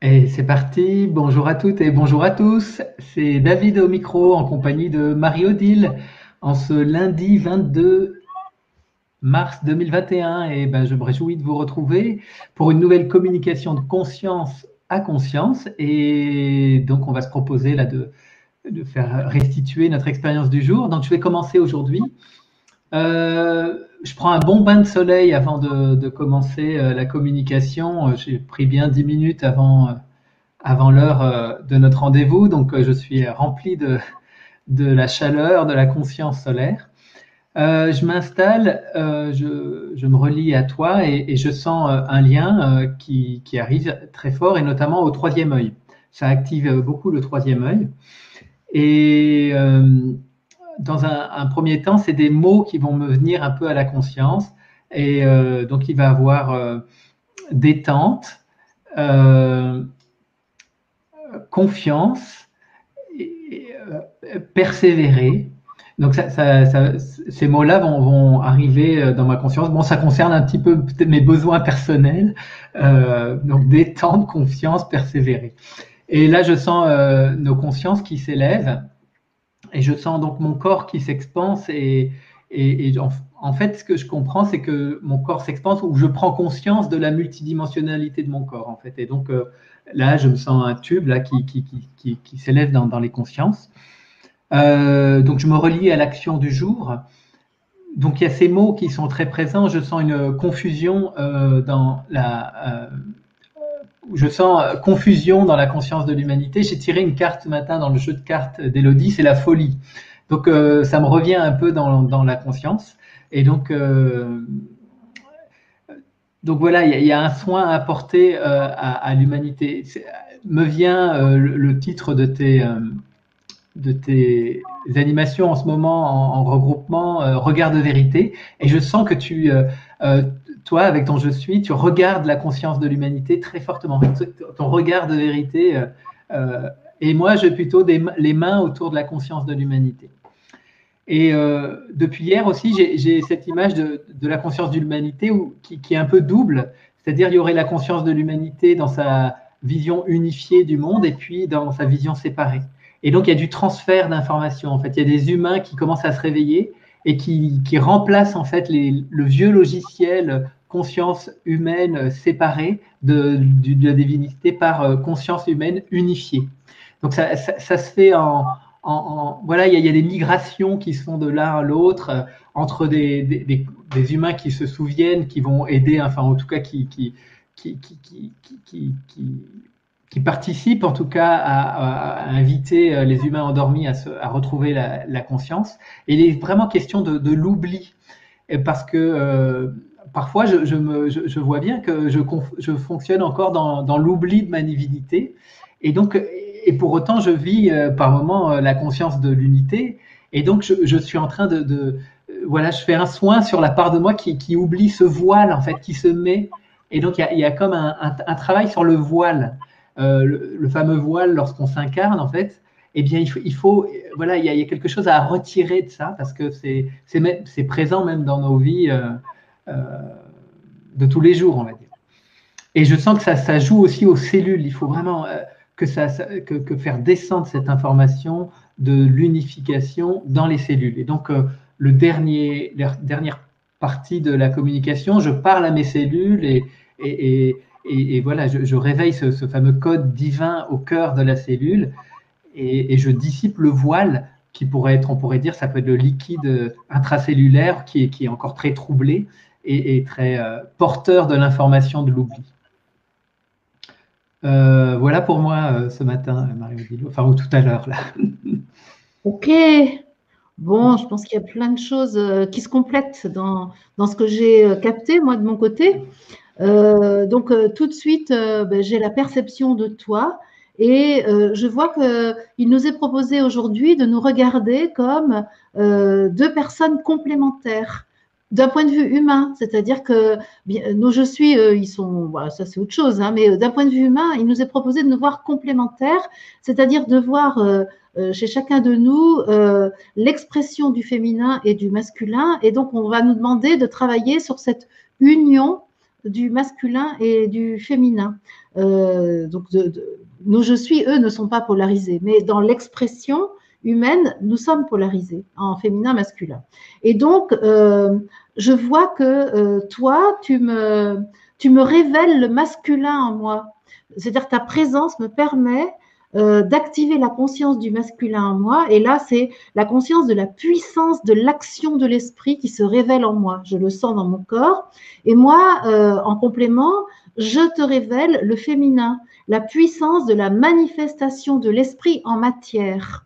Et c'est parti, bonjour à toutes et bonjour à tous. C'est David au micro en compagnie de Marie-Odile en ce lundi 22 mars 2021. Et ben, je me réjouis de vous retrouver pour une nouvelle communication de conscience à conscience. Et donc, on va se proposer là de faire restituer notre expérience du jour. Donc, je vais commencer aujourd'hui. Je prends un bon bain de soleil avant de commencer la communication. J'ai pris bien 10 minutes avant l'heure de notre rendez-vous. Donc, je suis rempli de la chaleur, de la conscience solaire. Je m'installe, je me relie à toi et je sens un lien qui arrive très fort et notamment au troisième œil. Ça active beaucoup le troisième œil. Et dans un premier temps, c'est des mots qui vont me venir un peu à la conscience. Et donc, il va avoir détente, euh, confiance, persévérer. Donc ces mots-là vont arriver dans ma conscience. Bon, ça concerne un petit peu peut-être mes besoins personnels. Donc détente, confiance, persévérer. Et là, je sens nos consciences qui s'élèvent et je sens donc mon corps qui s'expanse en fait, ce que je comprends, c'est que mon corps s'expanse ou je prends conscience de la multidimensionnalité de mon corps, en fait. Et donc là, je me sens un tube là qui s'élève dans les consciences. Donc je me relie à l'action du jour. Donc il y a ces mots qui sont très présents. Je sens une confusion je sens confusion dans la conscience de l'humanité. J'ai tiré une carte ce matin dans le jeu de cartes d'Elodie, c'est la folie. Donc ça me revient un peu dans la conscience. Et donc voilà, il y a un soin à apporter à l'humanité. Me vient le titre de tes animations en ce moment en regroupement Regard de vérité. Et je sens que euh, toi, avec ton Je suis, tu regardes la conscience de l'humanité très fortement. Ton regard de vérité. Et moi, j'ai plutôt les mains autour de la conscience de l'humanité. Et depuis hier aussi, j'ai cette image de la conscience de l'humanité qui est un peu double. C'est-à-dire, il y aurait la conscience de l'humanité dans sa vision unifiée du monde et puis dans sa vision séparée. Et donc, il y a du transfert d'informations. En fait, il y a des humains qui commencent à se réveiller et qui remplacent en fait le vieux logiciel conscience humaine séparée de la divinité par conscience humaine unifiée. Donc, ça se fait voilà, il y a des migrations qui se font de l'un à l'autre entre des humains qui se souviennent, qui vont aider, enfin en tout cas qui participent en tout cas à inviter les humains endormis à retrouver la conscience. Et il est vraiment question de l'oubli, parce que parfois je vois bien que je fonctionne encore dans l'oubli de ma divinité. Et donc, et pour autant, je vis par moments la conscience de l'unité. Et donc, je suis en train voilà, je fais un soin sur la part de moi qui oublie ce voile, en fait, qui se met. Et donc, il y a comme un travail sur le voile, le fameux voile lorsqu'on s'incarne, en fait. Eh bien, voilà, il y a quelque chose à retirer de ça parce que c'est présent même dans nos vies euh, de tous les jours, on va dire. Et je sens que ça joue aussi aux cellules. Il faut vraiment que faire descendre cette information de l'unification dans les cellules. Et donc, la dernière partie de la communication, je parle à mes cellules et, et voilà, je réveille ce fameux code divin au cœur de la cellule et je dissipe le voile qui pourrait être, on pourrait dire, ça peut être le liquide intracellulaire qui est encore très troublé et très porteur de l'information de l'oubli. Voilà pour moi ce matin, Marie-Odile, enfin ou tout à l'heure là. Ok, bon, je pense qu'il y a plein de choses qui se complètent dans ce que j'ai capté, moi, de mon côté. Donc, tout de suite, ben, j'ai la perception de toi et je vois qu'il nous est proposé aujourd'hui de nous regarder comme deux personnes complémentaires d'un point de vue humain, c'est-à-dire que bien, nos je suis, ils sont, voilà, ça c'est autre chose, hein, mais d'un point de vue humain, il nous est proposé de nous voir complémentaires, c'est-à-dire de voir chez chacun de nous l'expression du féminin et du masculin, et donc on va nous demander de travailler sur cette union du masculin et du féminin. Donc, nos je suis, eux, ne sont pas polarisés, mais dans l'expression humaine, nous sommes polarisés en féminin, masculin. Et donc, je vois que toi, tu me révèles le masculin en moi. C'est-à-dire que ta présence me permet d'activer la conscience du masculin en moi. Et là, c'est la conscience de la puissance de l'action de l'esprit qui se révèle en moi. Je le sens dans mon corps. Et moi, en complément, je te révèle le féminin, la puissance de la manifestation de l'esprit en matière.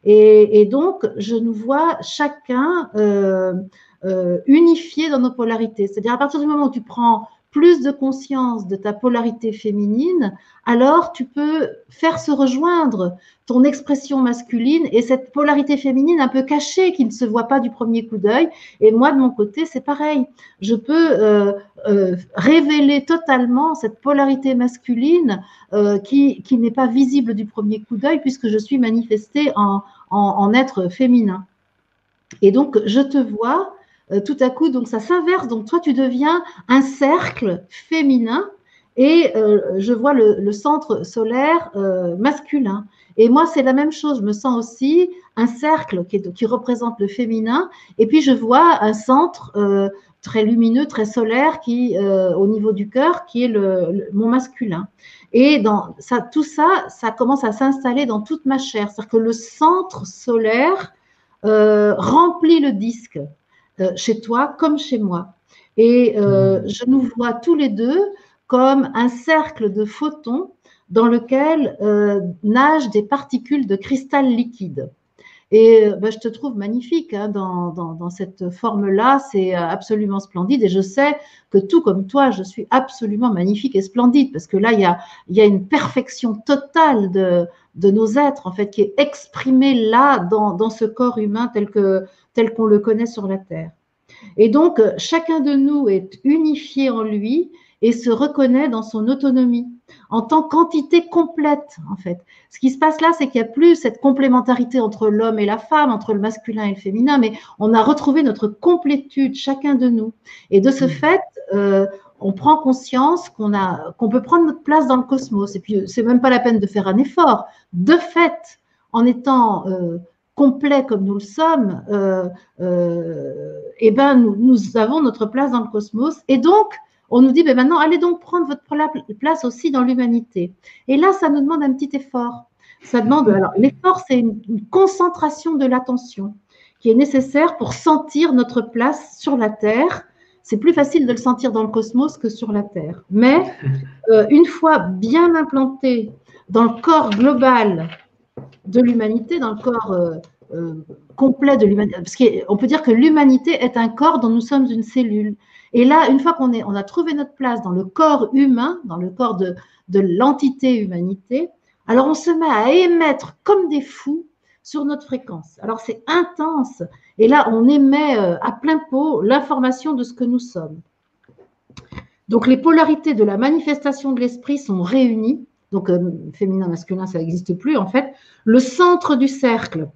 Et donc, je nous vois chacun unifiés dans nos polarités. C'est-à-dire, à partir du moment où tu prends plus de conscience de ta polarité féminine, alors tu peux faire se rejoindre ton expression masculine et cette polarité féminine un peu cachée qui ne se voit pas du premier coup d'œil. Et moi, de mon côté, c'est pareil. Je peux révéler totalement cette polarité masculine qui n'est pas visible du premier coup d'œil puisque je suis manifestée en être féminin. Et donc, je te vois tout à coup, donc ça s'inverse. Donc, toi, tu deviens un cercle féminin et je vois le centre solaire masculin. Et moi, c'est la même chose. Je me sens aussi un cercle qui représente le féminin. Et puis, je vois un centre très lumineux, très solaire, au niveau du cœur, qui est mon masculin. Et tout ça, ça commence à s'installer dans toute ma chair. C'est-à-dire que le centre solaire remplit le disque chez toi comme chez moi. Et je nous vois tous les deux comme un cercle de photons dans lequel nagent des particules de cristal liquide. Et je te trouve magnifique hein, dans cette forme-là, c'est absolument splendide. Et je sais que tout comme toi, je suis absolument magnifique et splendide parce que là, il y a une perfection totale de nos êtres, en fait, qui est exprimée là dans ce corps humain tel qu'on le connaît sur la Terre. Et donc, chacun de nous est unifié en lui et se reconnaît dans son autonomie, en tant qu'entité complète, en fait. Ce qui se passe là, c'est qu'il n'y a plus cette complémentarité entre l'homme et la femme, entre le masculin et le féminin, mais on a retrouvé notre complétude, chacun de nous. Et de ce fait, on prend conscience qu'on peut prendre notre place dans le cosmos. Et puis, c'est même pas la peine de faire un effort. De fait, en étant complet comme nous le sommes, eh ben, nous avons notre place dans le cosmos. Et donc, on nous dit, ben maintenant, allez donc prendre votre place aussi dans l'humanité. Et là, ça nous demande un petit effort. Ça demande, alors, l'effort, c'est une concentration de l'attention qui est nécessaire pour sentir notre place sur la Terre. C'est plus facile de le sentir dans le cosmos que sur la Terre. Mais une fois bien implanté dans le corps global de l'humanité, dans le corps complet de l'humanité, parce qu'on peut dire que l'humanité est un corps dont nous sommes une cellule. Et là, une fois qu'on a trouvé notre place dans le corps humain, dans le corps de l'entité humanité, alors on se met à émettre comme des fous sur notre fréquence. Alors c'est intense. Et là, on émet à plein pot l'information de ce que nous sommes. Donc les polarités de la manifestation de l'esprit sont réunies. Donc féminin, masculin, ça n'existe plus en fait. Le centre du cercle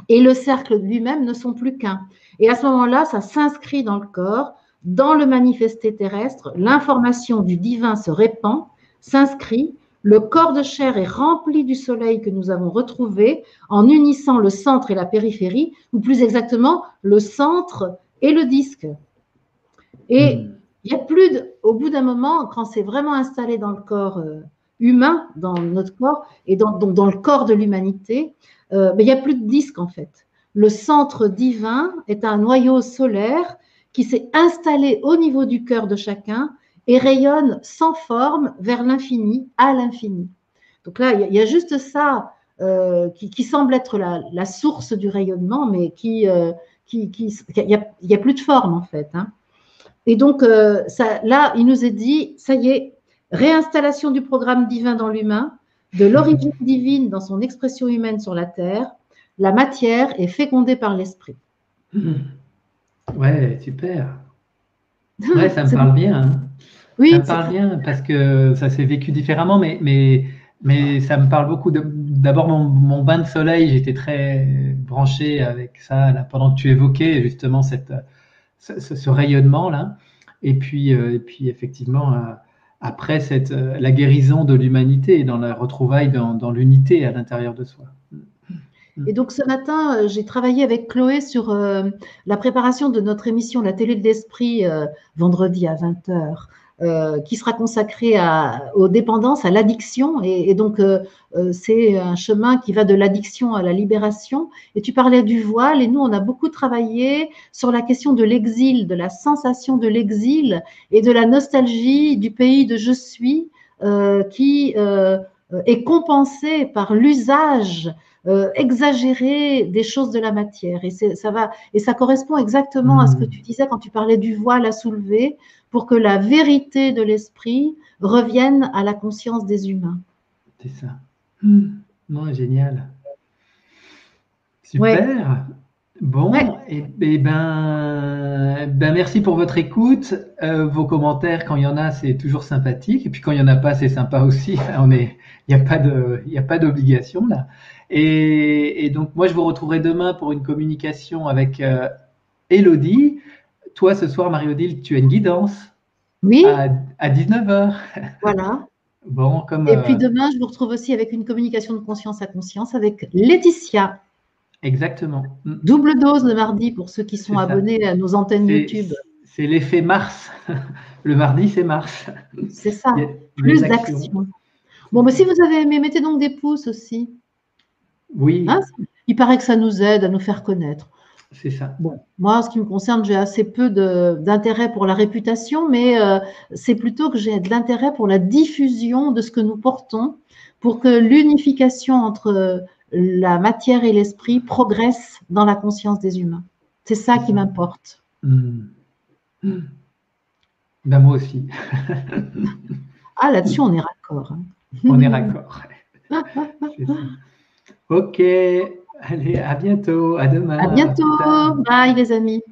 et le cercle lui-même ne sont plus qu'un. Et à ce moment-là, ça s'inscrit dans le corps. Dans le manifesté terrestre, l'information du divin se répand, s'inscrit, le corps de chair est rempli du soleil que nous avons retrouvé en unissant le centre et la périphérie, ou plus exactement, le centre et le disque. Et il y a plus au bout d'un moment, quand c'est vraiment installé dans le corps humain, dans notre corps, et dans le corps de l'humanité, il n'y a plus de disque en fait. Le centre divin est un noyau solaire qui s'est installé au niveau du cœur de chacun et rayonne sans forme vers l'infini, à l'infini. Donc là, il y a juste ça qui semble être la source du rayonnement, mais il n'y a plus de forme en fait. Hein. Et donc là, il nous est dit, ça y est, réinstallation du programme divin dans l'humain, de l'origine divine dans son expression humaine sur la Terre, la matière est fécondée par l'esprit. Ouais, super. Ouais, ça me parle bien. Hein. Oui, ça me parle bien parce que ça s'est vécu différemment, mais ça me parle beaucoup. D'abord, mon bain de soleil, j'étais très branché avec ça là, pendant que tu évoquais justement ce rayonnement-là. et puis effectivement, après la guérison de l'humanité et dans la retrouvaille dans l'unité à l'intérieur de soi. Et donc ce matin, j'ai travaillé avec Chloé sur la préparation de notre émission La télé de l'esprit vendredi à 20h, qui sera consacrée aux dépendances, à l'addiction. Et donc c'est un chemin qui va de l'addiction à la libération. Et tu parlais du voile, et nous on a beaucoup travaillé sur la question de l'exil, de la sensation de l'exil et de la nostalgie du pays de je suis qui est compensée par l'usage exagérer des choses de la matière. Et ça correspond exactement à ce que tu disais quand tu parlais du voile à soulever pour que la vérité de l'esprit revienne à la conscience des humains. C'est ça. Non, génial. Super. Ouais. Bon, ouais. Et ben, merci pour votre écoute. Vos commentaires, quand il y en a, c'est toujours sympathique. Et puis quand il y en a pas, c'est sympa aussi. Il n'y a pas d'obligation là. Et donc moi, je vous retrouverai demain pour une communication avec Élodie. Toi, ce soir, Marie-Odile, tu as une guidance. Oui. À 19h. Voilà. Bon, comme. Et puis demain, je vous retrouve aussi avec une communication de conscience à conscience avec Laetitia. Exactement. Double dose le mardi pour ceux qui sont abonnés à nos antennes YouTube. C'est l'effet Mars. Le mardi, c'est Mars. C'est ça. Plus d'action. Bon, mais si vous avez aimé, mettez donc des pouces aussi. Oui. Hein, il paraît que ça nous aide à nous faire connaître. C'est ça. Bon, moi, en ce qui me concerne, j'ai assez peu d'intérêt pour la réputation, mais c'est plutôt que j'ai de l'intérêt pour la diffusion de ce que nous portons, pour que l'unification entre la matière et l'esprit progresse dans la conscience des humains. C'est ça qui m'importe. Ben moi aussi. Ah, là-dessus, on est raccord. Hein. On est raccord. Ok. Allez, à bientôt. À demain. À bientôt. Bye, les amis.